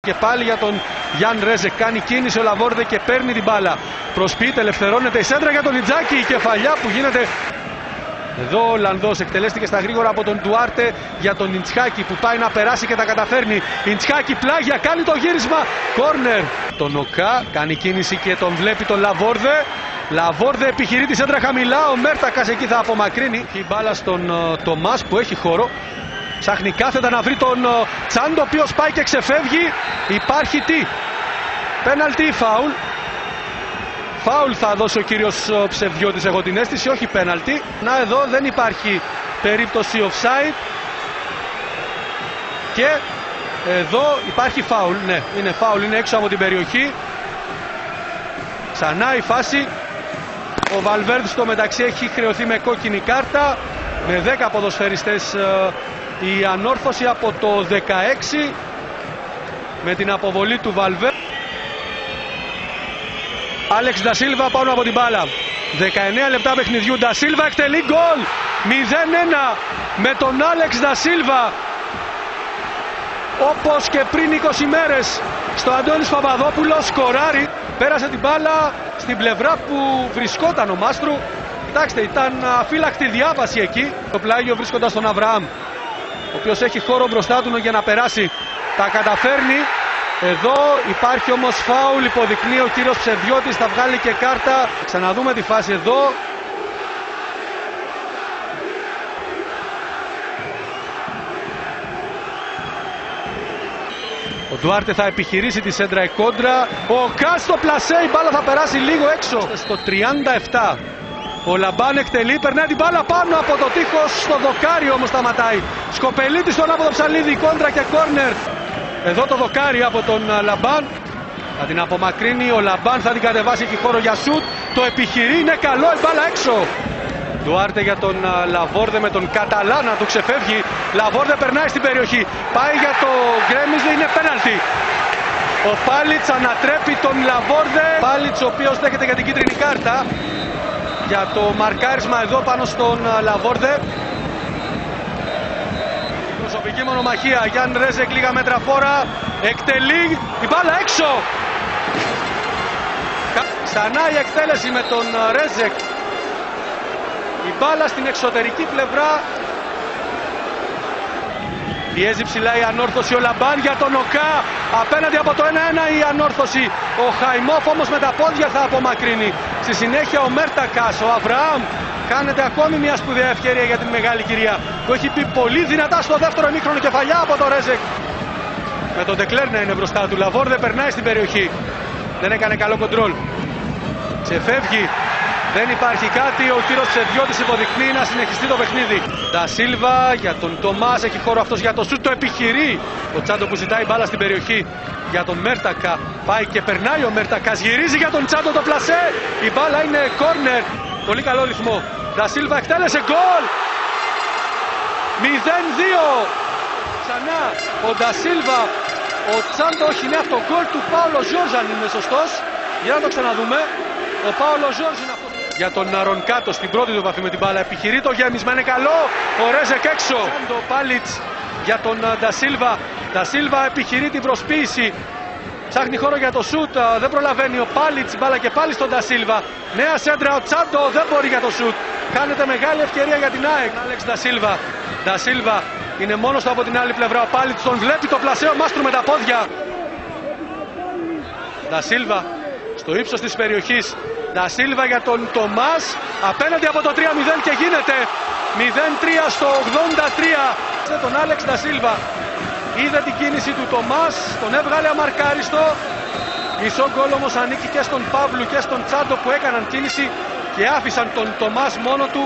Και πάλι για τον Γιάν Ρέζεκ, κάνει κίνηση ο Λαβόρδε και παίρνει την μπάλα. Προσποιείται, ελευθερώνεται η σέντρα για τον Ιντζάκη, η κεφαλιά που γίνεται. Εδώ ο Ολλανδός εκτελέστηκε στα γρήγορα από τον Ντουάρτε για τον Ιντσχάκη που πάει να περάσει και τα καταφέρνει. Ιντσχάκη πλάγια, κάνει το γύρισμα, κόρνερ. Τον Οκά κάνει κίνηση και τον βλέπει τον Λαβόρδε. Λαβόρδε επιχειρεί τη σέντρα χαμηλά, ο Μέρτακας εκεί θα απομακρύνει. Η μπάλα στον Τομάς που έχει χώρο. Ψάχνει κάθετα να βρει τον Τσάντο, ο οποίος πάει και ξεφεύγει. Υπάρχει τι? Πέναλτι ή φάουλ? Φάουλ θα δώσει ο κύριος Ψευδιώτης, έχω την αίσθηση, όχι πέναλτι. Να, εδώ δεν υπάρχει περίπτωση offside. Και εδώ υπάρχει φάουλ, ναι, είναι φάουλ, είναι έξω από την περιοχή. Ξανά η φάση. Ο Βαλβέρντε στο μεταξύ έχει χρεωθεί με κόκκινη κάρτα. Με 10 ποδοσφαιριστές η ανόρθωση από το 16 με την αποβολή του Βαλβέρντε. Άλεξ Ντασίλβα πάνω από την μπάλα. 19 λεπτά παιχνιδιού. Ντασίλβα εκτελεί γκολ. 0-1 με τον Άλεξ Ντασίλβα. Όπως και πριν 20 μέρες στο Αντώνης Παπαδόπουλος, σκοράρει. Πέρασε την μπάλα στην πλευρά που βρισκόταν ο Μάστρου. Κοιτάξτε, ήταν αφύλακτη διάβαση εκεί. Το πλάγιο βρίσκοντας τον Αβραάμ, ο οποίος έχει χώρο μπροστά του για να περάσει. Τα καταφέρνει. Εδώ υπάρχει όμως φάουλ, υποδεικνύει ο κύριος Ψευδιώτης, θα βγάλει και κάρτα. Ξαναδούμε τη φάση εδώ. Ο Ντουάρτε θα επιχειρήσει τη σέντρα κόντρα. Ο Κάς στο πλασέ, η μπάλα θα περάσει λίγο έξω. Στο 37. Ο Λαμπάν εκτελεί, περνάει την μπάλα πάνω από το τείχος, στο δοκάρι όμως σταματάει. Σκοπελίτη στον από το ψαλίδι, κόντρα και κόρνερ. Εδώ το δοκάρι από τον Λαμπάν. Θα την απομακρύνει, ο Λαμπάν θα την κατεβάσει, έχει χώρο για σουτ. Το επιχειρεί, είναι καλό, η μπάλα έξω. Ντουάρτε για τον Λαβόρδε με τον Καταλάνα, του ξεφεύγει. Λαβόρδε περνάει στην περιοχή, πάει για το γκρέμιζε, είναι πέναλτι. Ο Πάλιτς ανατρέπει τον Λαβόρδε. Πάλιτς ο οποίος δέχεται για την κίτρινη κάρτα για το μαρκάρισμα εδώ πάνω στον Λαβόρδε. Προσωπική μονομαχία, Γιάν Ρέζεκ λίγα μέτρα φόρα, εκτελεί, η μπάλα έξω. Ξανά η εκτέλεση με τον Ρέζεκ. Η μπάλα στην εξωτερική πλευρά. Πιέζει ψηλά η ανόρθωση ο Λαμπάν για τον Οκά. Απέναντι από το 1-1 η ανόρθωση. Ο Χαϊμόφ όμως με τα πόδια θα απομακρύνει. Στη συνέχεια ο Μέρτακας, ο Αβραάμ. Κάνετε ακόμη μια σπουδαία ευκαιρία για την μεγάλη κυρία που έχει πει πολύ δυνατά στο δεύτερο ημίχρονο, κεφαλιά από το Ρέζεκ. Με τον Ντεκλέρ να είναι μπροστά του. Λαβόρδε περνάει στην περιοχή. Δεν έκανε καλό κοντρόλ. Ξεφεύγει. Δεν υπάρχει κάτι. Ο κύριος Ψευδιώτης υποδεικνύει να συνεχιστεί το παιχνίδι. Ντασίλβα για τον Τομάς. Έχει χώρο αυτός για το σούτ. Το επιχειρεί. Ο Τσάντο που ζητάει μπάλα στην περιοχή για τον Μέρτακα. Πάει και περνάει ο Μέρτακας. Γυρίζει για τον Τσάντο το πλασέ. Η μπάλα είναι κόρνερ. Πολύ καλό ρυθμό. Ντασίλβα εκτέλεσε γκολ. 0-2. Ξανά ο Ντασίλβα. Ο Τσάντο, όχι, είναι αυτό. Γκολ του Πάολο Ζόρζ, αν είναι σωστός. Για να το ξαναδούμε. Ο Πάολο Ζόρζ είναι αυτό. Για τον Ρονκάτο στην πρώτη του επαφή με την μπάλα. Επιχειρεί το γέμισμα, είναι καλό. Ο Ρέζεκ έξω. Ο Πάλιτς για τον Ντασίλβα. Ντασίλβα επιχειρεί την προσποίηση. Ψάχνει χώρο για το σούτ. Δεν προλαβαίνει ο Πάλιτς. Μπάλα και πάλι στον Ντασίλβα. Νέα σέντρα ο Τσάντο. Δεν μπορεί για το σούτ. Χάνεται μεγάλη ευκαιρία για την ΑΕΚ. Άλεξ Ντασίλβα. Ντασίλβα είναι μόνος του από την άλλη πλευρά. Ο Πάλιτς τον βλέπει το πλασέο Μάστρου με τα πόδια. Ντασίλβα στο ύψος της περιοχής. Ντασίλβα για τον Τομάς. Απέναντι από το 3-0 και γίνεται 0-3 στο 83. Σε τον Άλεξ Ντασίλβα. Είδε την κίνηση του Τομάς. Τον έβγαλε αμαρκάριστο. Μισό γκολ όμως ανήκει και στον Παύλου και στον Τσάντο που έκαναν κίνηση και άφησαν τον Τομάς μόνο του.